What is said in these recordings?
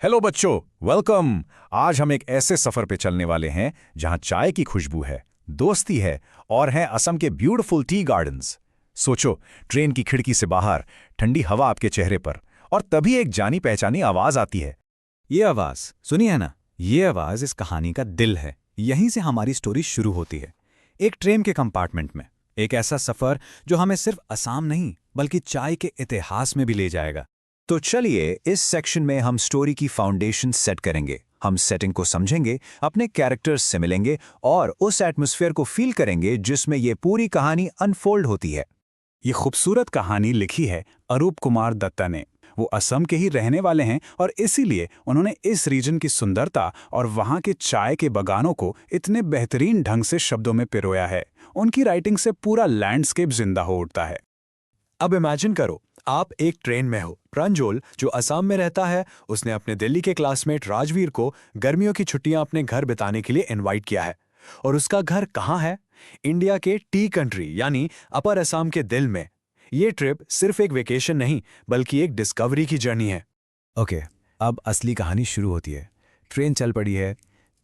Hello बच्चों, welcome. आज हम एक ऐसे सफर पे चलने वाले हैं जहां चाय की खुशबू है, दोस्ती है और हैं असम के ब्यूटीफुल टी गार्डन्स। सोचो, ट्रेन की खिड़की से बाहर ठंडी हवा आपके चेहरे पर, और तभी एक जानी पहचानी आवाज आती है। ये आवाज सुनी है ना? ये आवाज इस कहानी का दिल है। यहीं से हमारी स्टोरी शुरू होती है, एक ट्रेन के कंपार्टमेंट में। एक ऐसा सफर जो हमें सिर्फ असम नहीं बल्कि चाय के इतिहास में भी ले जाएगा। तो चलिए, इस सेक्शन में हम स्टोरी की फाउंडेशन सेट करेंगे। हम सेटिंग को समझेंगे, अपने कैरेक्टर्स से मिलेंगे और उस एटमॉस्फेयर को फील करेंगे जिसमें ये पूरी कहानी अनफोल्ड होती है। ये खूबसूरत कहानी लिखी है अरूप कुमार दत्ता ने। वो असम के ही रहने वाले हैं और इसीलिए उन्होंने इस रीजन की सुंदरता और वहाँ के चाय के बागानों को इतने बेहतरीन ढंग से शब्दों में पिरोया है। उनकी राइटिंग से पूरा लैंडस्केप जिंदा हो उठता है। अब इमेजिन करो, आप एक ट्रेन में हो। प्रंजोल, जो असम में रहता है, उसने अपने दिल्ली के क्लासमेट राजवीर को गर्मियों की छुट्टियां अपने घर बिताने के लिए इनवाइट किया है। और उसका घर कहाँ है? इंडिया के टी कंट्री यानी अपर असम के दिल में। ये ट्रिप सिर्फ एक वेकेशन नहीं बल्कि एक डिस्कवरी की जर्नी है। ओके, अब असली कहानी शुरू होती है। ट्रेन चल पड़ी है,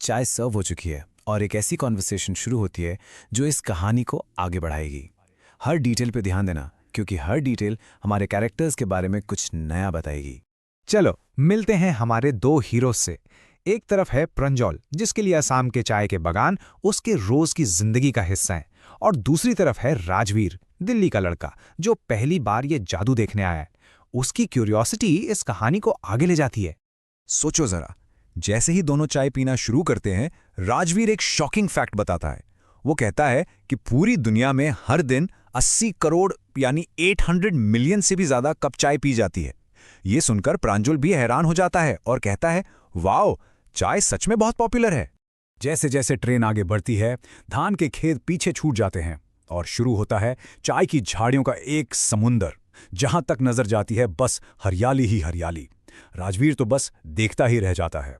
चाय सर्व हो चुकी है और एक ऐसी कॉन्वर्सेशन शुरू होती है जो इस कहानी को आगे बढ़ाएगी। हर डिटेल पे ध्यान देना, क्योंकि हर डिटेल हमारे कैरेक्टर्स के बारे में कुछ नया बताएगी। चलो मिलते हैं हमारे दो हीरो से। एक तरफ है प्रंजोल, जिसके लिए असम के चाय के बागान उसके रोज की जिंदगी का हिस्सा है, और दूसरी तरफ है राजवीर, दिल्ली का लड़का जो पहली बार ये जादू देखने आया है। उसकी क्यूरियोसिटी इस कहानी को आगे ले जाती है। सोचो जरा, जैसे ही दोनों चाय पीना शुरू करते हैं, राजवीर एक शॉकिंग फैक्ट बताता है। वो कहता है कि पूरी दुनिया में हर दिन 80 करोड़ यानी 800 मिलियन से भी ज्यादा कप चाय पी जाती है। ये सुनकर प्रांजल भी हैरान हो जाता है और कहता है, वाओ, चाय सच में बहुत पॉपुलर है। जैसे जैसे ट्रेन आगे बढ़ती है, धान के खेत पीछे छूट जाते हैं और शुरू होता है चाय की झाड़ियों का एक समुंदर। जहां तक नजर जाती है बस हरियाली ही हरियाली। राजवीर तो बस देखता ही रह जाता है।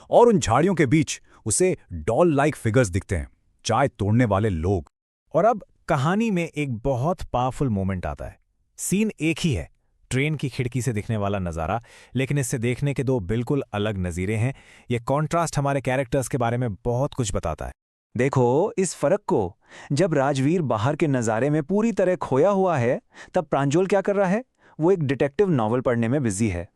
और उन झाड़ियों के बीच उसे डॉल लाइक फिगर्स दिखते हैं, चाय तोड़ने वाले लोग। और अब कहानी में एक बहुत पावरफुल मोमेंट आता है। सीन एक ही है, ट्रेन की खिड़की से दिखने वाला नज़ारा, लेकिन इससे देखने के दो बिल्कुल अलग नज़ीरे हैं। ये कॉन्ट्रास्ट हमारे कैरेक्टर्स के बारे में बहुत कुछ बताता है। देखो इस फर्क को। जब राजवीर बाहर के नज़ारे में पूरी तरह खोया हुआ है, तब प्रांजल क्या कर रहा है? वो एक डिटेक्टिव नॉवल पढ़ने में बिजी है।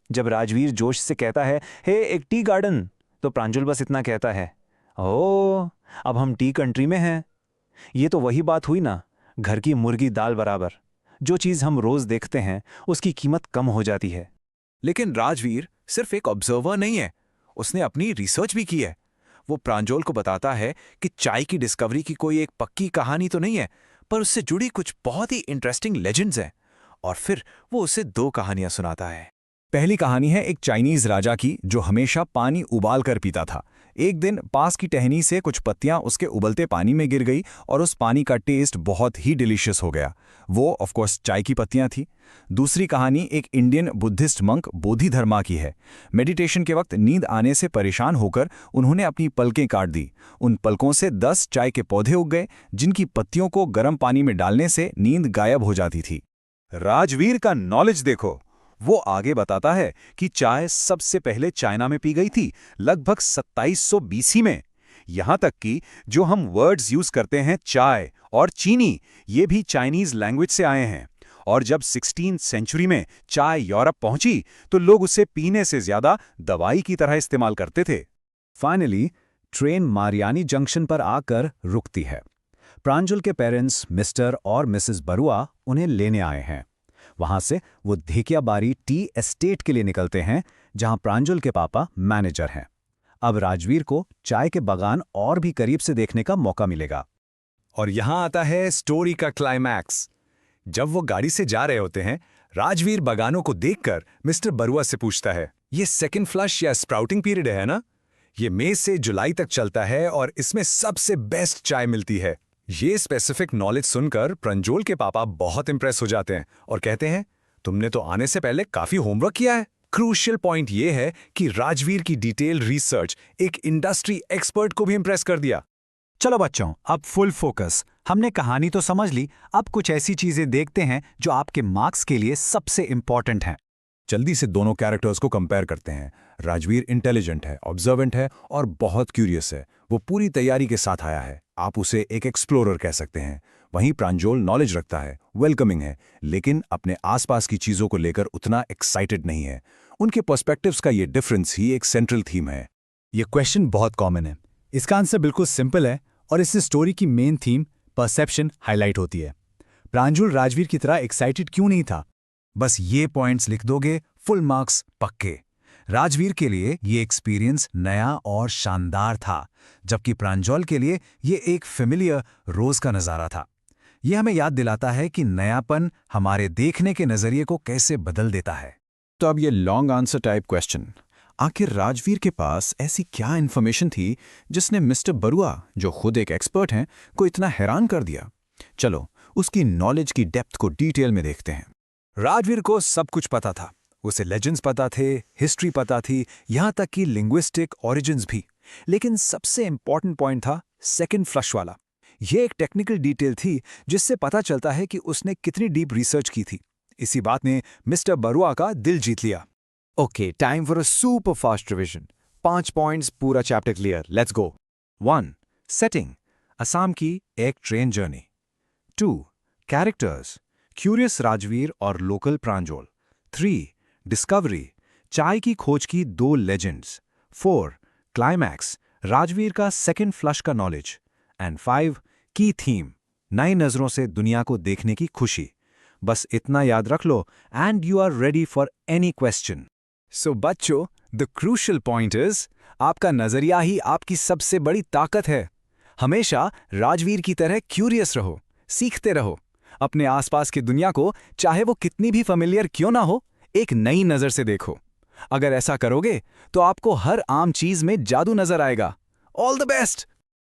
जब राजवीर जोश से कहता है, हे एक टी गार्डन, तो प्रांजल बस इतना कहता है, ओह, अब हम टी कंट्री में हैं। ये तो वही बात हुई ना, घर की मुर्गी दाल बराबर। जो चीज़ हम रोज देखते हैं उसकी कीमत कम हो जाती है। लेकिन राजवीर सिर्फ एक ऑब्जर्वर नहीं है, उसने अपनी रिसर्च भी की है। वो प्रांजल को बताता है कि चाय की डिस्कवरी की कोई एक पक्की कहानी तो नहीं है, पर उससे जुड़ी कुछ बहुत ही इंटरेस्टिंग लेजेंड्स हैं। और फिर वो उसे दो कहानियां सुनाता है। पहली कहानी है एक चाइनीज राजा की जो हमेशा पानी उबाल कर पीता था। एक दिन पास की टहनी से कुछ पत्तियां उसके उबलते पानी में गिर गई और उस पानी का टेस्ट बहुत ही डिलीशियस हो गया। वो ऑफ कोर्स चाय की पत्तियां थी। दूसरी कहानी एक इंडियन बुद्धिस्ट मंक बोधिधर्मा की है। मेडिटेशन के वक्त नींद आने से परेशान होकर उन्होंने अपनी पलकें काट दी। उन पलकों से 10 चाय के पौधे उग गए, जिनकी पत्तियों को गर्म पानी में डालने से नींद गायब हो जाती थी। राजवीर का नॉलेज देखो। वो आगे बताता है कि चाय सबसे पहले चाइना में पी गई थी, लगभग 2700 बीसी में। यहां तक कि जो हम वर्ड्स यूज करते हैं, चाय और चीनी, ये भी चाइनीज लैंग्वेज से आए हैं। और जब 16th सेंचुरी में चाय यूरोप पहुंची तो लोग उसे पीने से ज्यादा दवाई की तरह इस्तेमाल करते थे। फाइनली ट्रेन मारियानी जंक्शन पर आकर रुकती है। प्रांजल के पेरेंट्स मिस्टर और मिसेस बरुआ उन्हें लेने आए हैं। वहां से वो धेकियाबारी टी एस्टेट के लिए निकलते हैं, जहां प्रांजल के पापा मैनेजर हैं। अब राजवीर को चाय के बागान और भी करीब से देखने का मौका मिलेगा। और यहां आता है स्टोरी का क्लाइमैक्स। जब वो गाड़ी से जा रहे होते हैं, राजवीर बागानों को देखकर मिस्टर बरुआ से पूछता है, ये सेकंड फ्लश या स्प्राउटिंग पीरियड है ना? ये मई से जुलाई तक चलता है और इसमें सबसे बेस्ट चाय मिलती है। ये स्पेसिफिक नॉलेज सुनकर प्रंजोल के पापा बहुत इंप्रेस हो जाते हैं और कहते हैं, तुमने तो आने से पहले काफी होमवर्क किया है। क्रूशियल पॉइंट ये है कि राजवीर की डिटेल रिसर्च एक इंडस्ट्री एक्सपर्ट को भी इंप्रेस कर दिया। चलो बच्चों, अब फुल फोकस। हमने कहानी तो समझ ली, अब कुछ ऐसी चीजें देखते हैं जो आपके मार्क्स के लिए सबसे इंपॉर्टेंट हैं। जल्दी से दोनों कैरेक्टर्स को कंपेयर करते हैं। राजवीर इंटेलिजेंट है, ऑब्जर्वेंट है और बहुत क्यूरियस है। वो पूरी तैयारी के साथ आया है, आप उसे एक एक्सप्लोरर कह सकते हैं। वहीं प्रांजोल नॉलेज रखता है, वेलकमिंग है, लेकिन अपने आसपास की चीज़ों को लेकर उतना एक्साइटेड नहीं है। उनके पर्सपेक्टिव्स का ये डिफरेंस ही एक सेंट्रल थीम है। ये क्वेश्चन बहुत कॉमन है। इसका आंसर बिल्कुल सिंपल है और इससे स्टोरी की मेन थीम परसेप्शन हाईलाइट होती है। प्रांजल राजवीर की तरह एक्साइटेड क्यों नहीं था? बस ये पॉइंट्स लिख दोगे, फुल मार्क्स पक्के। राजवीर के लिए ये एक्सपीरियंस नया और शानदार था, जबकि प्रांजल के लिए ये एक फेमिलियर रोज का नज़ारा था। ये हमें याद दिलाता है कि नयापन हमारे देखने के नज़रिए को कैसे बदल देता है। तो अब ये लॉन्ग आंसर टाइप क्वेश्चन, आखिर राजवीर के पास ऐसी क्या इन्फॉर्मेशन थी जिसने मिस्टर बरुआ, जो खुद एक एक्सपर्ट हैं, को इतना हैरान कर दिया? चलो उसकी नॉलेज की डेप्थ को डिटेल में देखते हैं। राजवीर को सब कुछ पता था। उसे लेजेंड्स पता थे, हिस्ट्री पता थी, यहाँ तक कि लिंग्विस्टिक ओरिजिन्स भी। लेकिन सबसे इंपॉर्टेंट पॉइंट था सेकंड फ्लश वाला। ये एक टेक्निकल डिटेल थी जिससे पता चलता है कि उसने कितनी डीप रिसर्च की थी। इसी बात ने मिस्टर बरुआ का दिल जीत लिया। Okay, time for a super fast revision. 5 points, पूरा chapter clear, let's go. 1. Setting, Assam की एक train journey. 2. Characters, curious Rajveer और लोकल प्रांजोल। 3. डिस्कवरी, चाय की खोज की 2 लेजेंड्स। 4. क्लाइमैक्स, राजवीर का सेकंड फ्लश का नॉलेज। एंड 5. की थीम, नई नज़रों से दुनिया को देखने की खुशी। बस इतना याद रख लो and you are ready for any question. So बच्चों, द क्रूशियल पॉइंट इज, आपका नजरिया ही आपकी सबसे बड़ी ताकत है। हमेशा राजवीर की तरह क्यूरियस रहो, सीखते रहो। अपने आसपास की दुनिया को, चाहे वो कितनी भी फेमिलियर क्यों ना हो, एक नई नज़र से देखो। अगर ऐसा करोगे तो आपको हर आम चीज में जादू नजर आएगा। All the best.